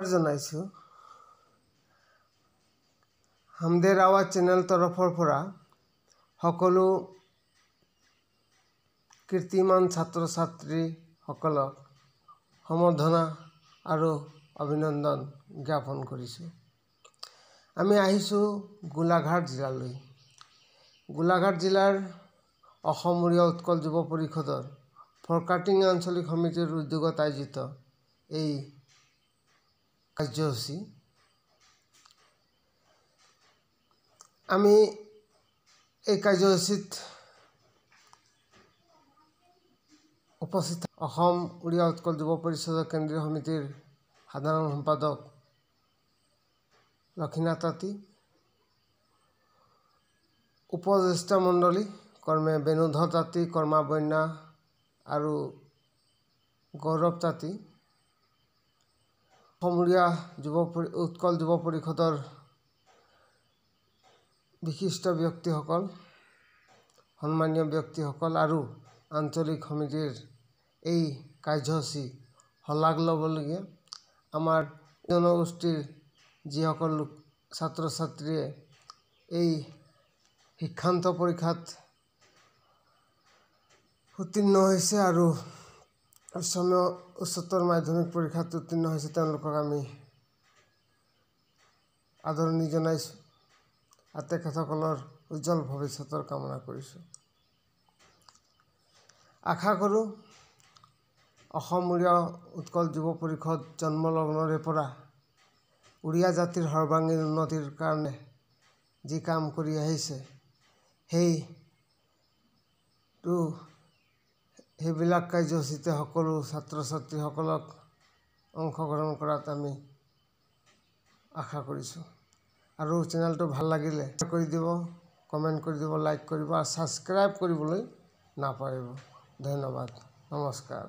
জনাইছো হামদেৰ আওয়াজ চেনেল তৰফৰ পৰা সকলো কীৰ্তিমান ছাত্ৰ ছাত্ৰীসকলক সম্বৰ্ধনা আৰু অভিনন্দন জ্ঞাপন কৰিছোঁ। আমি আহিছোঁ গোলাঘাট জিলালৈ। গোলাঘাট জিলাৰ অসমীয়া উৎকল যুৱ পৰিষদৰ ফৰকাটিং আঞ্চলিক সমিতিৰ উদ্যোগত আয়োজিত এই কাৰ্যসূচী। আমি এই কাৰ্যসূচীত উপস্থিত অসম উড়িয়া উৎকল যুৱ পৰিষদৰ কেন্দ্ৰীয় সমিতিৰ সাধাৰণ সম্পাদক লক্ষীনাথ তাঁতী, উপজ্যেষ্ঠ মণ্ডলী কৰ্মে বেণুধৰ তাঁতী, কৰ্মা বন্যা আৰু গৌৰৱ তাঁতী, অসম উড়িয়া উৎকল যুৱ পৰিষদৰ বিশিষ্ট ব্যক্তিসকল, সন্মানীয় ব্যক্তিসকল আৰু আঞ্চলিক সমিতিৰ এই কাৰ্যসূচী শলাগ ল'বলগীয়া। আমাৰ জনগোষ্ঠীৰ যিসকল ছাত্ৰ ছাত্ৰীয়ে এই শিক্ষান্ত পৰীক্ষাত উত্তীৰ্ণ হৈছে আৰু উচ্চতৰ মাধ্যমিক পৰীক্ষাত উত্তীৰ্ণ হৈছে, তেওঁলোকক আমি আদৰণি জনাইছোঁ আৰু তেখেতসকলৰ উজ্জ্বল ভৱিষ্যতৰ কামনা কৰিছোঁ। আশা কৰোঁ অসম উড়িয়া উৎকল যুৱ পৰিষদ জন্মলগ্নৰে পৰা উড়িয়া জাতিৰ সৰ্বাংগীন উন্নতিৰ কাৰণে যি কাম কৰি আহিছে সেইবিলাক কাৰ্যসূচীতে সকলো ছাত্ৰ ছাত্ৰীসকলক অংশগ্ৰহণ কৰাত আমি আশা কৰিছোঁ। আৰু চেনেলটো ভাল লাগিলে কৰি দিব, কমেণ্ট কৰি দিব, লাইক কৰিব আৰু ছাবস্ক্ৰাইব কৰিবলৈ নাপাহৰিব। ধন্যবাদ, নমস্কাৰ।